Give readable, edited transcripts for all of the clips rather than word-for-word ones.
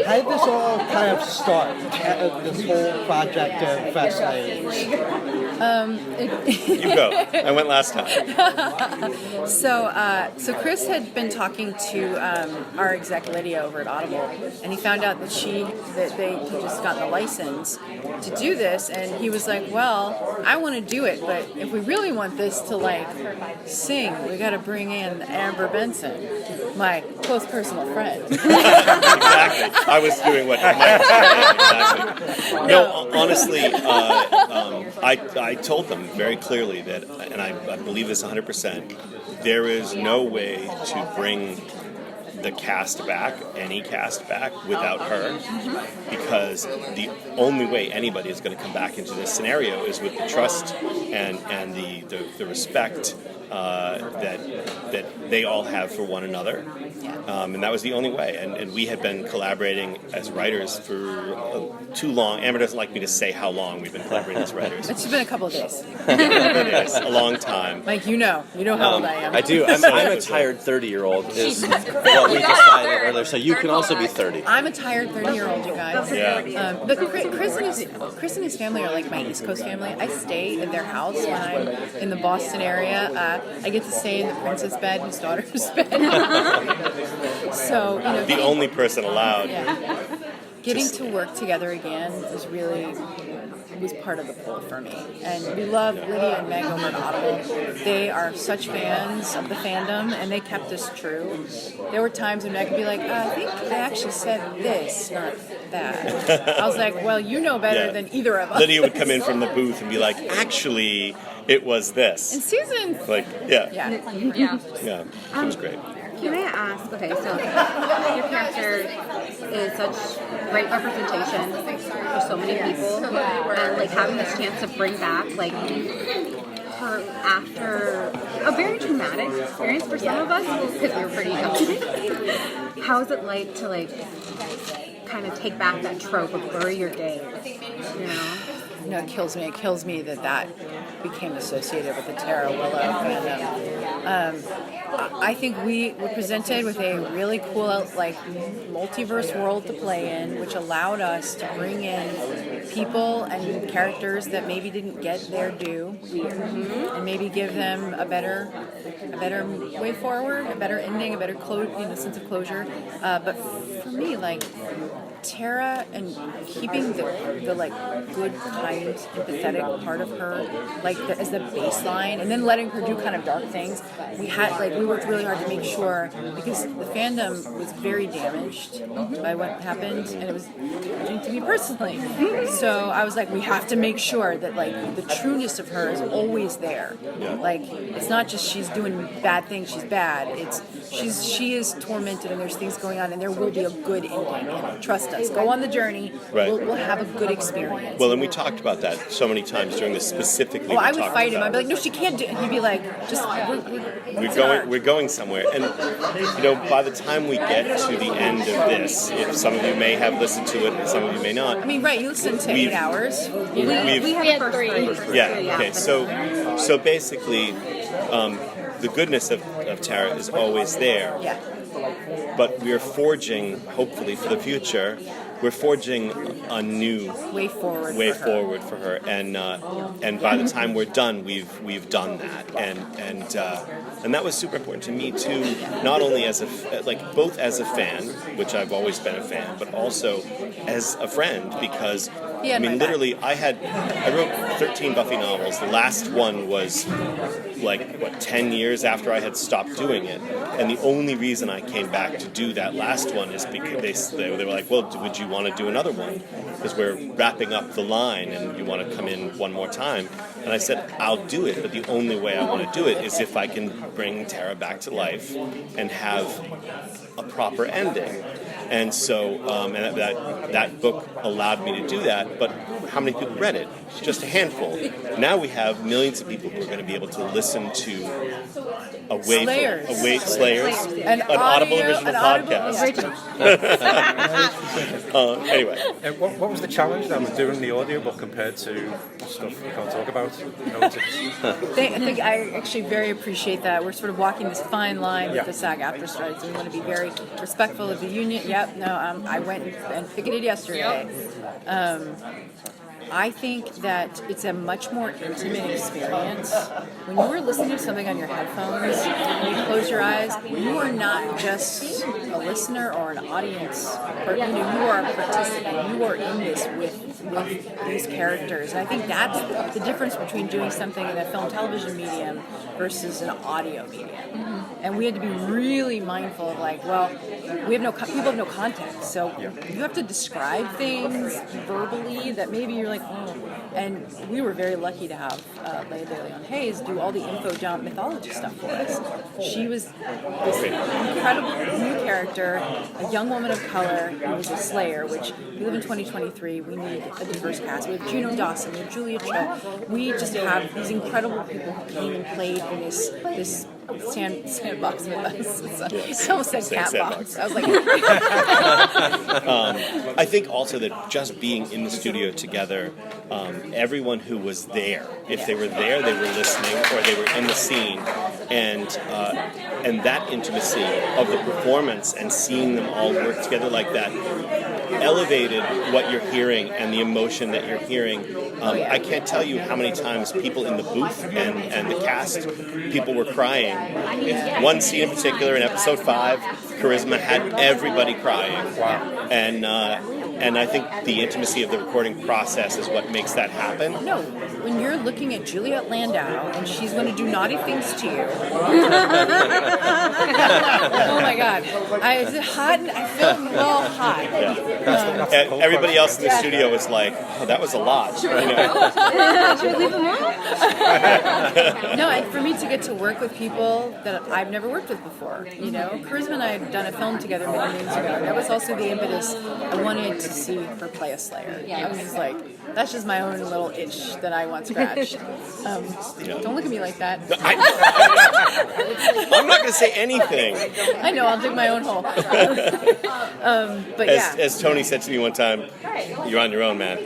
how did this all kind of start? This whole project of Fascinating. You go. I went last time. So Chris had been talking to our exec Lydia over at Audible, and he found out that they had just gotten the license to do this, and he was like, "Well, I want to do it, but if we really want this to like sing, we got to bring in Amber Benson, my close personal friend." Exactly. I was doing what Mike said. Exactly. No, honestly, I told them very clearly that, and I believe this 100%, there is no way to bring the cast back, any cast back, without her, because the only way anybody is going to come back into this scenario is with the trust and the respect that they all have for one another. And that was the only way. And we had been collaborating as writers for too long. Amber doesn't like me to say how long we've been collaborating as writers. It's been a couple of days. A long time. Like, you know how old I am. I do. I'm a tired 30-year-old is what we decided earlier. So you can also be 30. I'm a tired 30-year-old, you guys. Yeah. But Chris and his family are like my East Coast family. I stay at their house when I'm in the Boston area. I get to stay in the princess bed, his daughter's bed. So, the only person allowed. Yeah. Getting to work together again was part of the pull for me. And we love Lydia and Meg over at Audible. They are such fans of the fandom, and they kept us true. There were times when Meg would be like, I think I actually said this, not that. I was like, well, you know better than either of us. Lydia would come in from the booth and be like, actually, it was this. In season... Yeah. It was great. Can I ask, okay, so your character is such great representation for so many people, and like having this chance to bring back like her after a very traumatic experience for some of us, because we were pretty young. How is it like to like kind of take back that trope of bury your day, you know? No, it kills me. It kills me that became associated with the Tara Willow fandom. I think we were presented with a really cool, like, multiverse world to play in, which allowed us to bring in people and characters that maybe didn't get their due, and maybe give them a better way forward, a better ending, a better sense of closure. But for me, like, Tara and keeping the like good, kind, empathetic part of her as the baseline, and then letting her do kind of dark things. We worked really hard to make sure, because the fandom was very damaged by what happened, and it was damaging to me personally. So I was like, we have to make sure that like the trueness of her is always there. Like, it's not just she's doing bad things, she's bad. She is tormented, and there's things going on, and there will be a good ending. And trust us, go on the journey. Right. We'll have a good experience. Well, and we talked about that so many times during this specifically. Oh, I would fight him. I'd be like, no, she can't do it. And he'd be like, just we're going somewhere. And by the time we get to the end of this, if some of you may have listened to it and some of you may not. I mean, right, you listened to 8 hours. We had 3. Yeah, okay. So basically, the goodness of Tara is always there. Yeah. But we're forging, hopefully for the future, we're forging a new way forward for her, and by the time we're done, we've done that, and that was super important to me too. Not only as both as a fan, which I've always been a fan, but also as a friend, because literally, I wrote 13 Buffy novels. The last one was 10 years after I had stopped doing it, and the only reason I came back to do that last one is because they were like, well, would you want to do another one? Because we're wrapping up the line and you want to come in one more time. And I said, I'll do it, but the only way I want to do it is if I can bring Tara back to life and have a proper ending. And so that book allowed me to do that, but how many people read it? Just a handful. Now we have millions of people who are going to be able to listen to Slayers, an Audible original podcast. Anyway. What was the challenge then with doing the audiobook compared to stuff you can't talk about? I actually very appreciate that. We're sort of walking this fine line with the SAG-AFTRA strikes, and we want to be very respectful of the union. Yep. No. I went and picketed yesterday. I think that it's a much more intimate experience. When you are listening to something on your headphones and you close your eyes, you are not just a listener or an audience. You are a participant. You are in this with these characters. And I think that's the difference between doing something in a film television medium versus an audio medium. And we had to be really mindful of people have no context, so you have to describe things verbally that maybe you're like, oh. And we were very lucky to have Leia de Leon Hayes do all the info dump mythology stuff for us. She was this incredible new character, a young woman of color who was a Slayer, which we live in 2023. We need a diverse cast. We have Juno Dawson, we have Julia Cho. We just have these incredible people who came and played in this sandbox with us. It's almost said cat box. I was like, I think also that just being in the studio together, everyone who was there, if they were there, they were listening, or they were in the scene, and that intimacy of the performance and seeing them all work together like that elevated what you're hearing and the emotion that you're hearing. I can't tell you how many times people in the booth and the cast, people were crying. One scene in particular in episode 5, Charisma had everybody crying. Wow. And I think the intimacy of the recording process is what makes that happen. No, when you're looking at Juliet Landau and she's going to do naughty things to you. Oh my God. Is it hot? I feel hot. Yeah. Everybody else in the studio was like, oh, that was a lot. Should we leave them out? No, and for me to get to work with people that I've never worked with before, Charisma and I had done a film together many years ago. That was also the impetus I wanted to see her play a Slayer. I was just like, that's just my own little itch that I want scratched. Don't look at me like that. I'm not going to say anything. I know, I'll dig my own hole. But as Tony said to me one time, you're on your own, man.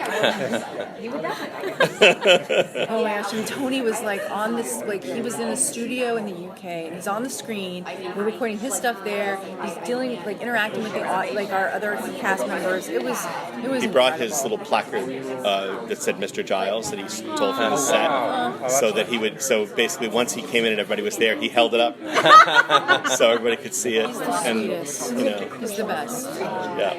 Oh my gosh, and Tony was on this, he was in a studio in the UK, and he's on the screen, we're recording his stuff there, he's dealing, interacting with our other cast members. It was He brought his little placard that said Mr. Giles that he stole from the set, so that he would, so basically once he came in and everybody was there, he held it up so everybody could see it. He's the sweetest. He's the best. Yeah.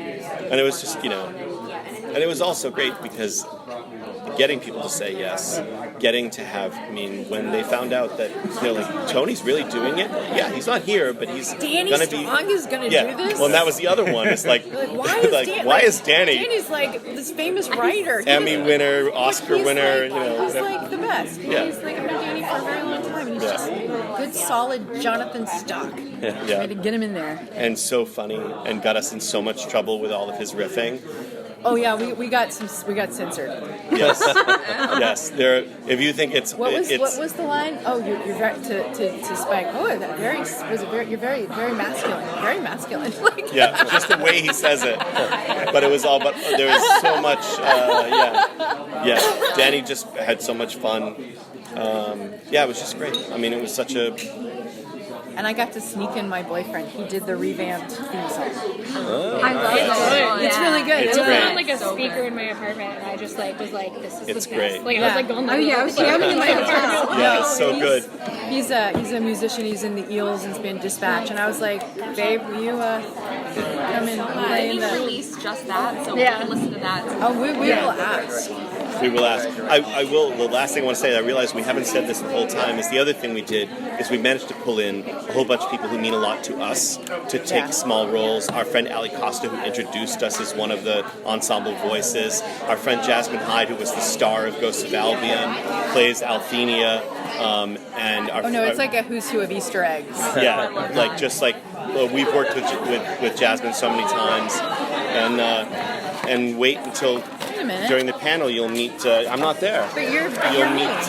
And it was just, and it was also great because getting people to say yes, getting to have, when they found out that, Tony's really doing it, he's not here, but he's Danny going to be... Strong is going to do this? Well, and that was the other one. It's why is Danny... Danny's this famous writer. Emmy winner, Oscar winner, He's the best. He's I've known Danny for a very long time, and he's just good, solid Jonathan Stock. Yeah. Way to get him in there. And so funny, and got us in so much trouble with all of his riffing. Oh yeah, we got censored. Yes, yes. There. If you think what was the line? Oh, you're very to Spike. Oh, that you're very masculine. Very masculine. Yeah, just the way he says it. But it was all. But there was so much. Yeah. Danny just had so much fun. It was just great. It was such a. And I got to sneak in my boyfriend. He did the revamped theme song. I love it. It's really good. It's I great. found a speaker in my apartment, and I just was like, this is It's the great. best. I was going I was jamming in my apartment. Yeah, it's so good. He's a musician. He's in the Eels and has been Dispatch. And I was like, babe, will you come in and play in the... release just that, so we can listen to that. Oh, we will ask. We will ask. I will. The last thing I want to say, I realize we haven't said this the whole time, is the other thing we did is we managed to pull in a whole bunch of people who mean a lot to us to take small roles. Our friend Ali Costa, who introduced us as one of the ensemble voices. Our friend Jasmine Hyde, who was the star of Ghosts of Albion, plays Althenia. And our it's like a who's who of Easter eggs. Yeah, we've worked with Jasmine so many times, and wait until during the panel you'll meet. I'm not there. But you'll Amber's meet.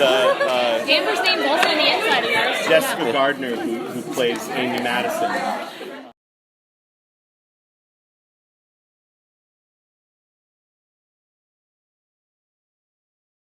name's also on the inside of yours. Jessica Gardner, who plays Amy Madison.